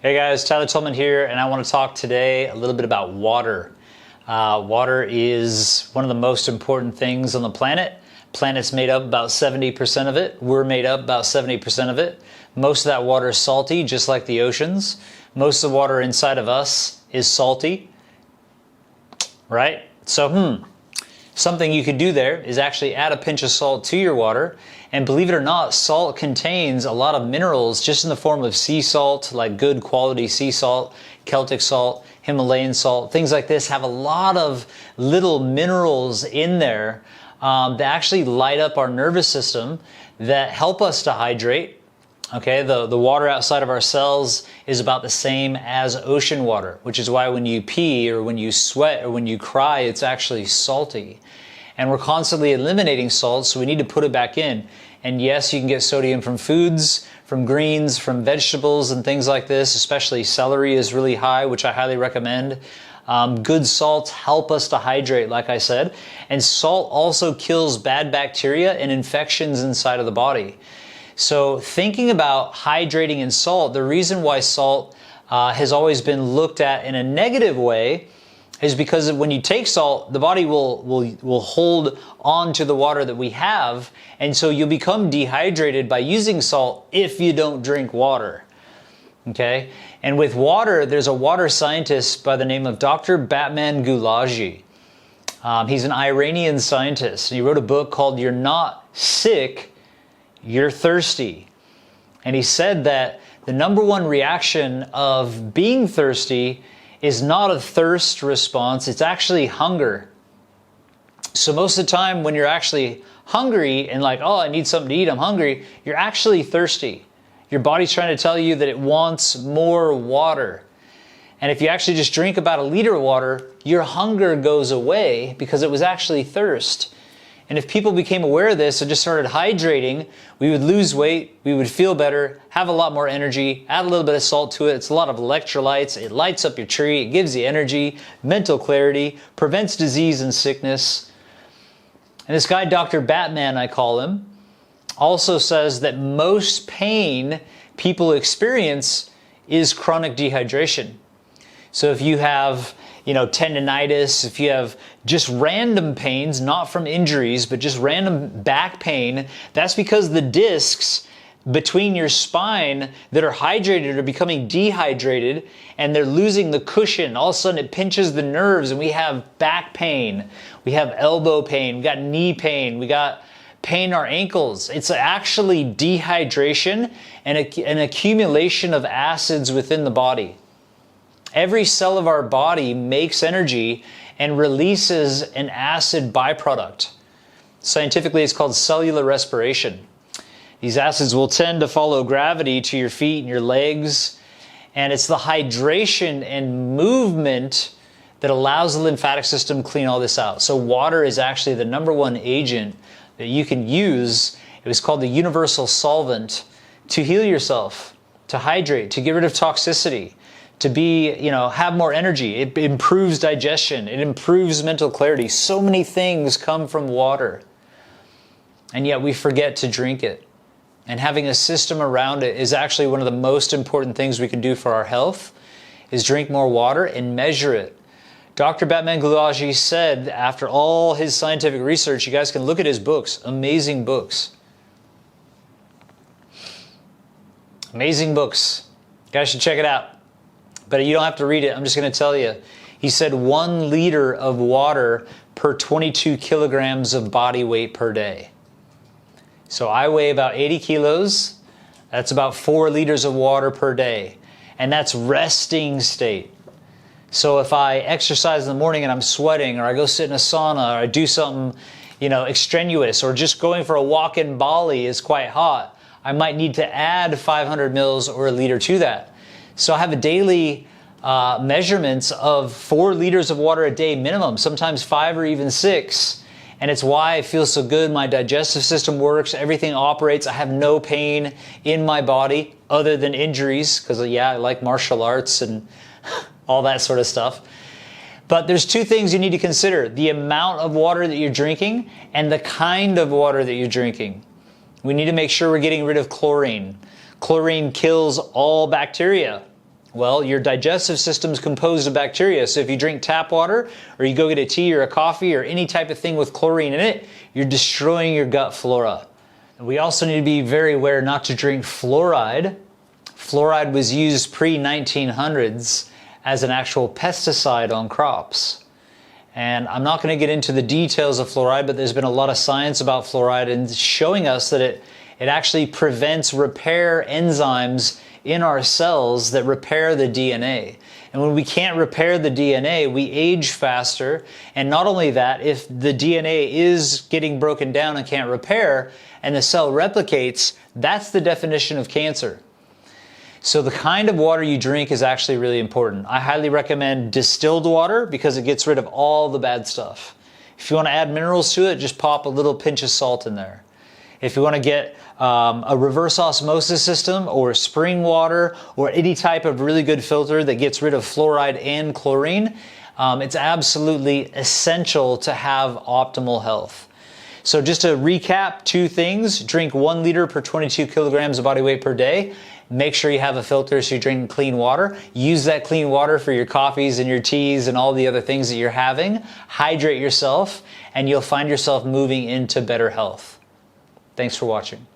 Hey guys, Tyler Tolman here, and I want to talk today a little bit about water. Water is one of the most important things on the planet. Planet's made up about 70% of it. We're made up about 70% of it. Most of that water is salty, just like the oceans. Most of the water inside of us is salty, right? So, something you could do there is actually add a pinch of salt to your water. And believe it or not, salt contains a lot of minerals just in the form of sea salt, like good quality sea salt, Celtic salt, Himalayan salt, things like this have a lot of little minerals in there that actually light up our nervous system that help us to hydrate. Okay, the water outside of our cells is about the same as ocean water, which is why when you pee or when you sweat or when you cry, it's actually salty. And we're constantly eliminating salt, so we need to put it back in. And yes, you can get sodium from foods, from greens, from vegetables and things like this, especially celery is really high, which I highly recommend. Good salts help us to hydrate, like I said. And salt also kills bad bacteria and infections inside of the body. So thinking about hydrating in salt, the reason why salt has always been looked at in a negative way is because when you take salt, the body will hold on to the water that we have, and so you'll become dehydrated by using salt if you don't drink water. Okay? And with water, there's a water scientist by the name of Dr. Batman Gulagi. He's an Iranian scientist, and he wrote a book called You're Not Sick, You're Thirsty. And he said that the number one reaction of being thirsty is not a thirst response, it's actually hunger. So most of the time when you're actually hungry and like, oh, I need something to eat, I'm hungry, you're actually thirsty. Your body's trying to tell you that it wants more water. And if you actually just drink about 1 liter of water, your hunger goes away because it was actually thirst. And if people became aware of this and just started hydrating, we would lose weight, we would feel better, have a lot more energy, add a little bit of salt to it. It's a lot of electrolytes. It lights up your tree. It gives you energy, mental clarity, prevents disease and sickness. And this guy, Dr. Batman, I call him, also says that most pain people experience is chronic dehydration. So if you have tendinitis, if you have just random pains, not from injuries, but just random back pain, that's because the discs between your spine that are hydrated are becoming dehydrated and they're losing the cushion. All of a sudden it pinches the nerves and we have back pain, we have elbow pain, we got knee pain, we got pain in our ankles. It's actually dehydration and an accumulation of acids within the body. Every cell of our body makes energy and releases an acid byproduct. Scientifically, it's called cellular respiration. These acids will tend to follow gravity to your feet and your legs, and it's the hydration and movement that allows the lymphatic system to clean all this out. So water is actually the number one agent that you can use. It was called the universal solvent to heal yourself, to hydrate, to get rid of toxicity, to be, have more energy. It improves digestion. It improves mental clarity. So many things come from water. And yet we forget to drink it. And having a system around it is actually one of the most important things we can do for our health, is drink more water and measure it. Dr. Batman Gulagi said, after all his scientific research, you guys can look at his books, amazing books. Amazing books. You guys should check it out. But you don't have to read it. I'm just going to tell you. He said 1 liter of water per 22 kilograms of body weight per day. So I weigh about 80 kilos. That's about 4 liters of water per day. And that's resting state. So if I exercise in the morning and I'm sweating, or I go sit in a sauna, or I do something, extraneous, or just going for a walk in Bali is quite hot, I might need to add 500 mils or 1 liter to that. So I have a daily measurements of 4 liters of water a day minimum, sometimes 5 or even 6. And it's why I feel so good. My digestive system works. Everything operates. I have no pain in my body other than injuries because, I like martial arts and all that sort of stuff. But there's 2 things you need to consider: the amount of water that you're drinking and the kind of water that you're drinking. We need to make sure we're getting rid of chlorine. Chlorine kills all bacteria. Well, your digestive system is composed of bacteria. So if you drink tap water or you go get a tea or a coffee or any type of thing with chlorine in it, you're destroying your gut flora. We also need to be very aware not to drink fluoride. Fluoride was used pre-1900s as an actual pesticide on crops. And I'm not going to get into the details of fluoride, but there's been a lot of science about fluoride and showing us that it actually prevents repair enzymes in our cells that repair the DNA. And when we can't repair the DNA, we age faster. And not only that, if the DNA is getting broken down and can't repair, and the cell replicates, that's the definition of cancer. So the kind of water you drink is actually really important. I highly recommend distilled water because it gets rid of all the bad stuff. If you want to add minerals to it, just pop a little pinch of salt in there. If you want to get a reverse osmosis system or spring water or any type of really good filter that gets rid of fluoride and chlorine, it's absolutely essential to have optimal health. So just to recap, 2 things: drink 1 liter per 22 kilograms of body weight per day. Make sure you have a filter so you drink clean water. Use that clean water for your coffees and your teas and all the other things that you're having. Hydrate yourself and you'll find yourself moving into better health. Thanks for watching.